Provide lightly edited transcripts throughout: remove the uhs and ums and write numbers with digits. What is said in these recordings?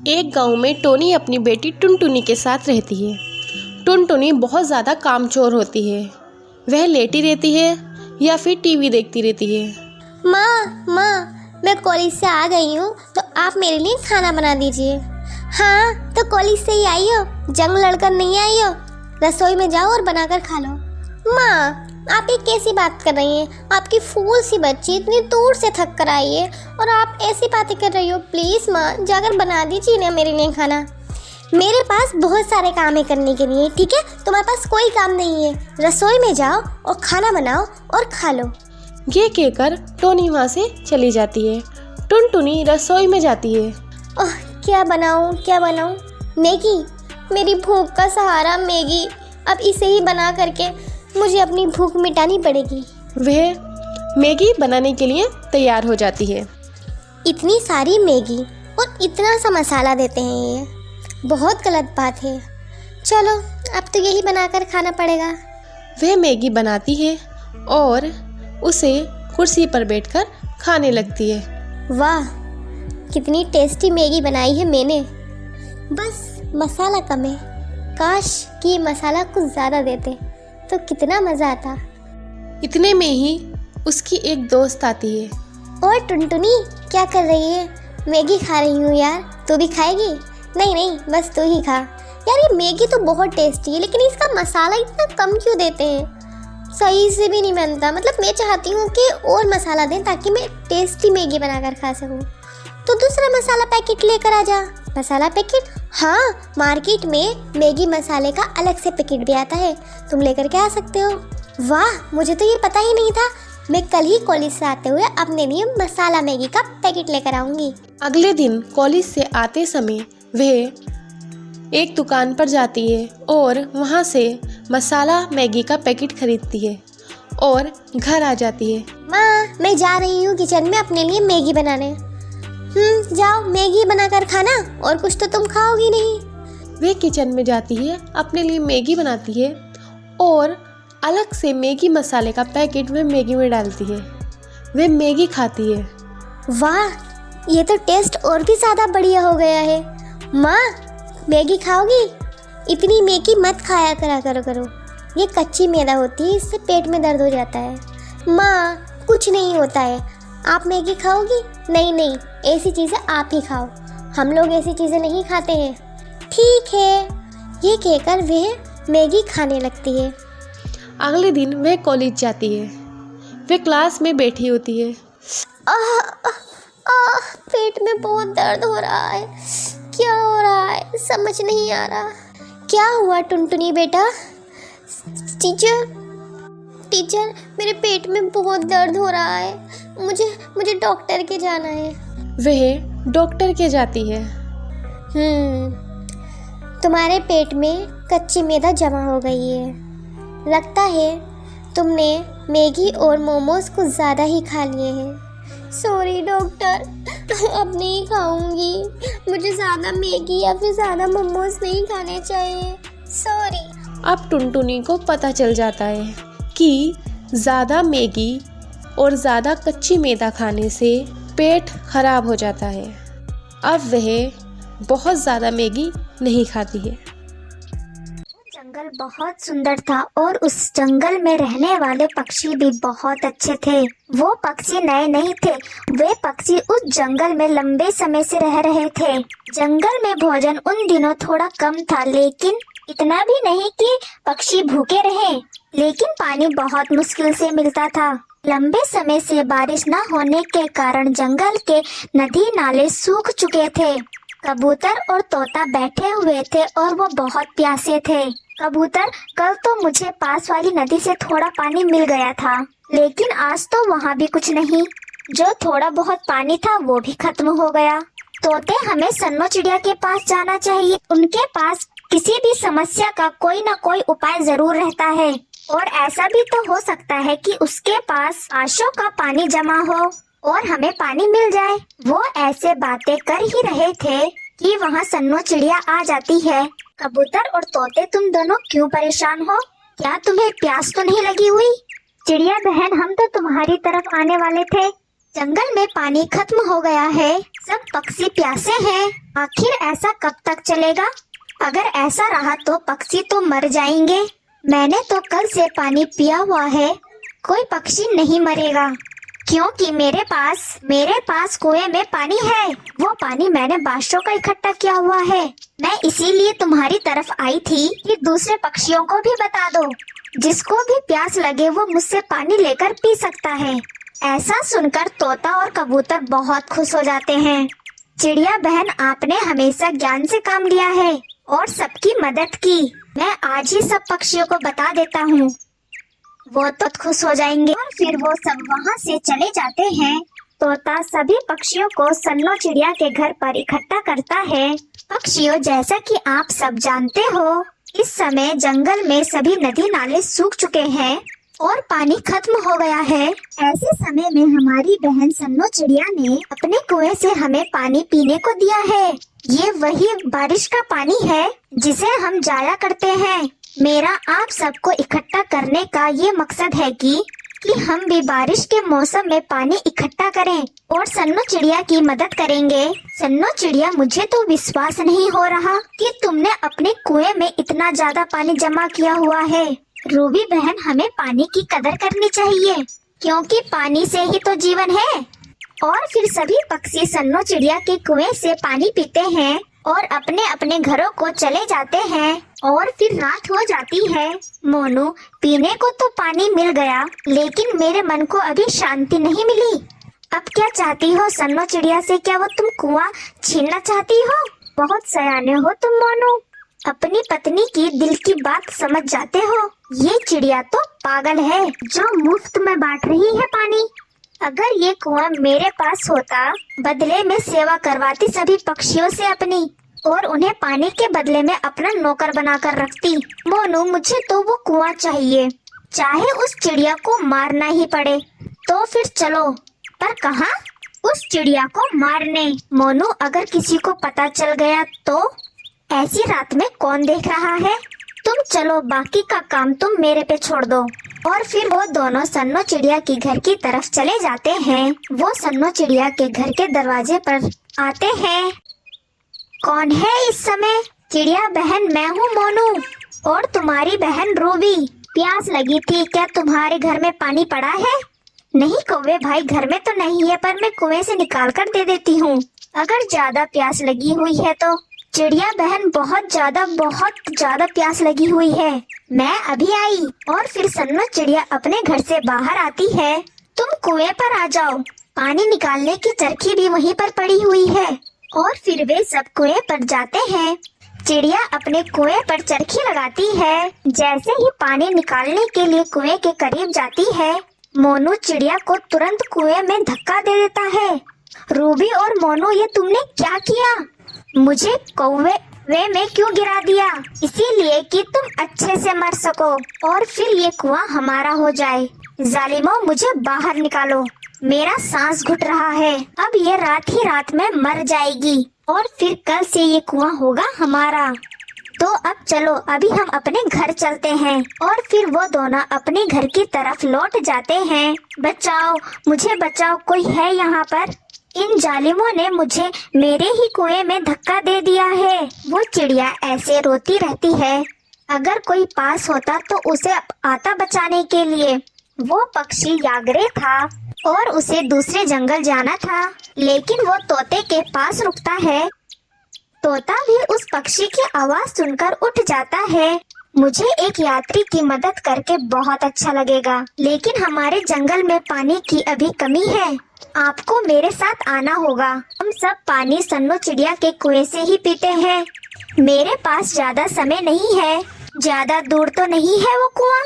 एक गांव में टोनी अपनी बेटी टुनटुनी के साथ रहती है। टुनटुनी बहुत ज़्यादा कामचोर होती है। वह लेटी रहती है या फिर टीवी देखती रहती है। माँ, मैं कॉलेज से आ गई हूँ, तो आप मेरे लिए खाना बना दीजिए। हाँ, तो कॉलेज से ही आई हो, जंग लड़कर नहीं आई हो। रसोई में जाओ और बनाकर खा लो। माँ, आप ये कैसी बात कर रही हैं? आपकी फूल सी बच्ची इतनी दूर से थक कर आई है और आप ऐसी बातें कर रही हो। प्लीज़ माँ, जाकर बना दीजिए ना मेरे लिए खाना। मेरे पास बहुत सारे काम है करने के लिए, ठीक है? तुम्हारे पास कोई काम नहीं है। रसोई में जाओ और खाना बनाओ और खा लो। ये कहकर टोनी वहाँ से चली जाती है। टुनटुनी रसोई में जाती है। ओह, क्या बनाऊँ? मैगी, मेरी भूख का सहारा मैगी। अब इसे ही बना करके मुझे अपनी भूख मिटानी पड़ेगी। वह मैगी बनाने के लिए तैयार हो जाती है। इतनी सारी मैगी और इतना सा मसाला देते हैं, ये बहुत गलत बात है। चलो, अब तो यही बनाकर खाना पड़ेगा। वह मैगी बनाती है और उसे कुर्सी पर बैठकर खाने लगती है। वाह, कितनी टेस्टी मैगी बनाई है मैंने। बस मसाला कम है। काश कि मसाला कुछ ज़्यादा देते तो कितना मज़ा आता। इतने में ही उसकी एक दोस्त आती है। और टुनटुनी, क्या कर रही है? मैगी खा रही हूँ यार, तू भी खाएगी? नहीं, बस तू ही खा। यार, ये मैगी तो बहुत टेस्टी है, लेकिन इसका मसाला इतना कम क्यों देते हैं? सही से भी नहीं बनता। मतलब मैं चाहती हूँ कि और मसाला दें ताकि मैं टेस्टी मैगी बनाकर खा सकूँ। तो दूसरा मसाला पैकेट लेकर आ जा। मसाला पैकेट? हाँ, मार्केट में मैगी मसाले का अलग से पैकेट भी आता है, तुम लेकर के आ सकते हो। वाह, मुझे तो ये पता ही नहीं था। मैं कल ही कॉलेज से आते हुए अपने लिए मसाला मैगी का पैकेट लेकर आऊँगी। अगले दिन कॉलेज से आते समय वह एक दुकान पर जाती है और वहाँ से मसाला मैगी का पैकेट खरीदती है और घर आ जाती है। माँ, मैं जा रही हूँ किचन में अपने लिए मैगी बनाने। जाओ, मैगी बनाकर खाना, और कुछ तो तुम खाओगी नहीं। वे किचन में जाती है, अपने लिए मैगी बनाती है और अलग से मैगी मसाले का पैकेट वह मैगी में डालती है। वे मैगी खाती है। वाह, ये तो टेस्ट और भी ज़्यादा बढ़िया हो गया है। माँ, मैगी खाओगी? इतनी मैगी मत खाया करो। ये कच्ची मैदा होती है, इससे पेट में दर्द हो जाता है। माँ, कुछ नहीं होता है। आप मैगी खाओगी? नहीं, ऐसी चीज़ें आप ही खाओ, हम लोग ऐसी चीज़ें नहीं खाते हैं। ठीक है, ये कहकर वह मैगी खाने लगती है। अगले दिन वह कॉलेज जाती है। वह क्लास में बैठी होती है। पेट में बहुत दर्द हो रहा है। क्या हो रहा है समझ नहीं आ रहा। क्या हुआ टुनटुनी बेटा? टीचर, मेरे पेट में बहुत दर्द हो रहा है। मुझे डॉक्टर के जाना है। वह डॉक्टर के जाती है। तुम्हारे पेट में कच्ची मैदा जमा हो गई है। लगता है तुमने मैगी और मोमोज कुछ ज़्यादा ही खा लिए हैं। सॉरी डॉक्टर, अब नहीं खाऊंगी। मुझे ज़्यादा मैगी या फिर ज़्यादा मोमोज नहीं खाने चाहिए। सॉरी। अब टुनटुनी को पता चल जाता है कि ज़्यादा मैगी और ज़्यादा कच्ची मैदा खाने से पेट खराब हो जाता है। अब वह बहुत ज़्यादा मैगी नहीं खाती है। जंगल बहुत सुंदर था और उस जंगल में रहने वाले पक्षी भी बहुत अच्छे थे। वो पक्षी नए नहीं थे, वे पक्षी उस जंगल में लंबे समय से रह रहे थे। जंगल में भोजन उन दिनों थोड़ा कम था, लेकिन इतना भी नहीं कि पक्षी भूखे रहे। लेकिन पानी बहुत मुश्किल से मिलता था। लंबे समय से बारिश न होने के कारण जंगल के नदी नाले सूख चुके थे। कबूतर और तोता बैठे हुए थे और वो बहुत प्यासे थे। कबूतर, कल तो मुझे पास वाली नदी से थोड़ा पानी मिल गया था, लेकिन आज तो वहाँ भी कुछ नहीं। जो थोड़ा बहुत पानी था वो भी खत्म हो गया। तोते, हमें सन्नो चिड़िया के पास जाना चाहिए। उनके पास किसी भी समस्या का कोई न कोई उपाय जरूर रहता है, और ऐसा भी तो हो सकता है कि उसके पास आशों का पानी जमा हो और हमें पानी मिल जाए। वो ऐसे बातें कर ही रहे थे कि वहाँ सन्नो चिड़िया आ जाती है। कबूतर और तोते, तुम दोनों क्यों परेशान हो? क्या तुम्हें प्यास तो नहीं लगी हुई? चिड़िया बहन, हम तो तुम्हारी तरफ आने वाले थे। जंगल में पानी खत्म हो गया है सब पक्षी प्यासे हैं। आखिर ऐसा कब तक चलेगा? अगर ऐसा रहा तो पक्षी तो मर जाएंगे। मैंने तो कल से पानी पिया हुआ है, कोई पक्षी नहीं मरेगा, क्योंकि मेरे पास कुएं में पानी है। वो पानी मैंने बारिशों का इकट्ठा किया हुआ है। मैं इसीलिए तुम्हारी तरफ आई थी कि दूसरे पक्षियों को भी बता दो, जिसको भी प्यास लगे वो मुझसे पानी लेकर पी सकता है। ऐसा सुनकर तोता और कबूतर बहुत खुश हो जाते हैं। चिड़िया बहन, आपने हमेशा ज्ञान से काम लिया है और सबकी मदद की। मैं आज ही सब पक्षियों को बता देता हूँ, वो तो खुश हो जाएंगे। और फिर वो सब वहाँ से चले जाते हैं। तोता सभी पक्षियों को सन्नो चिड़िया के घर पर इकट्ठा करता है। पक्षियों, जैसा कि आप सब जानते हो, इस समय जंगल में सभी नदी नाले सूख चुके हैं और पानी खत्म हो गया है। ऐसे समय में हमारी बहन सन्नो चिड़िया ने अपने कुएं से हमें पानी पीने को दिया है। ये वही बारिश का पानी है जिसे हम जाया करते हैं। मेरा आप सबको इकट्ठा करने का ये मकसद है कि हम भी बारिश के मौसम में पानी इकट्ठा करें और सन्नो चिड़िया की मदद करेंगे। सन्नो चिड़िया, मुझे तो विश्वास नहीं हो रहा कि तुमने अपने कुएं में इतना ज्यादा पानी जमा किया हुआ है। रूबी बहन, हमें पानी की कदर करनी चाहिए, क्योंकि पानी से ही तो जीवन है। और फिर सभी पक्षी सन्नो चिड़िया के कुएं से पानी पीते हैं और अपने अपने घरों को चले जाते हैं। और फिर रात हो जाती है। मोनू, पीने को तो पानी मिल गया, लेकिन मेरे मन को अभी शांति नहीं मिली। अब क्या चाहती हो सन्नो चिड़िया से? क्या वो तुम कुआं छीनना चाहती हो? बहुत सयाने हो तुम मोनू, अपनी पत्नी की दिल की बात समझ जाते हो। ये चिड़िया तो पागल है जो मुफ्त में बांट रही है पानी। अगर ये कुआं मेरे पास होता, बदले में सेवा करवाती सभी पक्षियों से अपनी, और उन्हें पानी के बदले में अपना नौकर बनाकर रखती। मोनू, मुझे तो वो कुआं चाहिए, चाहे उस चिड़िया को मारना ही पड़े। तो फिर चलो, पर कहाँ? उस चिड़िया को मारने। मोनू, अगर किसी को पता चल गया तो? ऐसी रात में कौन देख रहा है? तुम चलो, बाकी का काम तुम मेरे पे छोड़ दो। और फिर वो दोनों सन्नो चिड़िया के घर की तरफ चले जाते हैं। वो सन्नो चिड़िया के घर के दरवाजे पर आते हैं। कौन है इस समय? चिड़िया बहन, मैं हूँ मोनू, और तुम्हारी बहन रूबी। प्यास लगी थी, क्या तुम्हारे घर में पानी पड़ा है? नहीं कौवे भाई, घर में तो नहीं है, पर मैं कुएं से निकाल कर दे देती हूँ अगर ज्यादा प्यास लगी हुई है तो। चिड़िया बहन, बहुत ज्यादा प्यास लगी हुई है, मैं अभी आई। और फिर सन्नो चिड़िया अपने घर से बाहर आती है। तुम कुएं पर आ जाओ, पानी निकालने की चरखी भी वहीं पर पड़ी हुई है। और फिर वे सब कुएं पर जाते हैं। चिड़िया अपने कुएं पर चरखी लगाती है। जैसे ही पानी निकालने के लिए कुएं के करीब जाती है, मोनू चिड़िया को तुरंत कुएं में धक्का दे देता है। रूबी और मोनू, ये तुमने क्या किया? मुझे कौवे में क्यों गिरा दिया? इसीलिए कि तुम अच्छे से मर सको और फिर ये कुआं हमारा हो जाए। जालिमों, मुझे बाहर निकालो, मेरा सांस घुट रहा है। अब ये रात ही रात में मर जाएगी और फिर कल से ये कुआं होगा हमारा। तो अब चलो, अभी हम अपने घर चलते हैं। और फिर वो दोनों अपने घर की तरफ लौट जाते हैं। बचाओ, मुझे बचाओ, कोई है यहाँ पर? इन जालिमों ने मुझे मेरे ही कुएं में धक्का दे दिया है। वो चिड़िया ऐसे रोती रहती है। अगर कोई पास होता तो उसे आता बचाने के लिए। वो पक्षी यागरे था और उसे दूसरे जंगल जाना था, लेकिन वो तोते के पास रुकता है। तोता भी उस पक्षी की आवाज सुनकर उठ जाता है। मुझे एक यात्री की मदद करके बहुत अच्छा लगेगा, लेकिन हमारे जंगल में पानी की अभी कमी है। आपको मेरे साथ आना होगा। हम सब पानी सन्नो चिड़िया के कुएं से ही पीते हैं। मेरे पास ज्यादा समय नहीं है, ज्यादा दूर तो नहीं है वो कुआं,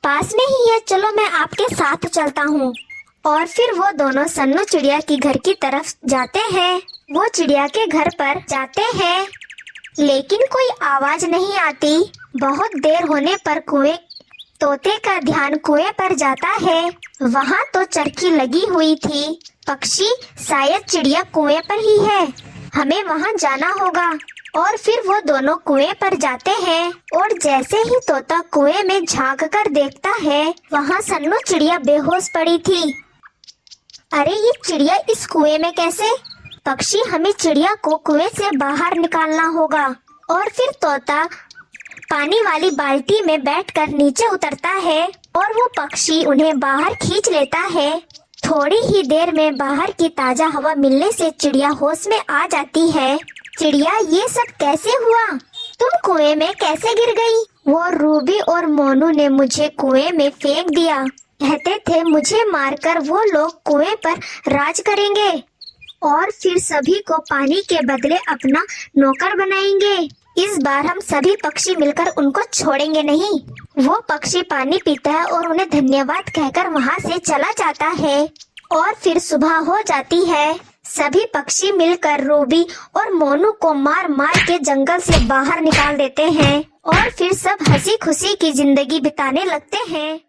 पास में ही है। चलो, मैं आपके साथ चलता हूँ। और फिर वो दोनों सन्नो चिड़िया की घर की तरफ जाते हैं। वो चिड़िया के घर पर जाते हैं, लेकिन कोई आवाज नहीं आती। बहुत देर होने पर तोते का ध्यान कुएं पर जाता है। वहाँ तो चरखी लगी हुई थी। पक्षी, शायद चिड़िया कुएं पर ही है, हमें वहाँ जाना होगा। और फिर वो दोनों कुएं पर जाते हैं और जैसे ही तोता कुएं में झांक कर देखता है, वहाँ सन्नो चिड़िया बेहोश पड़ी थी। अरे, ये चिड़िया इस कुएं में कैसे? पक्षी हमें चिड़िया को कुएं से बाहर निकालना होगा। और फिर तोता पानी वाली बाल्टी में बैठकर नीचे उतरता है और वो पक्षी उन्हें बाहर खींच लेता है। थोड़ी ही देर में बाहर की ताजा हवा मिलने से चिड़िया होश में आ जाती है। चिड़िया, ये सब कैसे हुआ? तुम कुएं में कैसे गिर गई? वो रूबी और मोनू ने मुझे कुएं में फेंक दिया। कहते थे मुझे मारकर वो लोग कुएं पर राज करेंगे और फिर सभी को पानी के बदले अपना नौकर बनाएंगे। इस बार हम सभी पक्षी मिलकर उनको छोड़ेंगे नहीं। वो पक्षी पानी पीता है और उन्हें धन्यवाद कहकर वहाँ से चला जाता है। और फिर सुबह हो जाती है। सभी पक्षी मिलकर रूबी और मोनू को मार मार के जंगल से बाहर निकाल देते हैं और फिर सब हंसी खुशी की जिंदगी बिताने लगते हैं।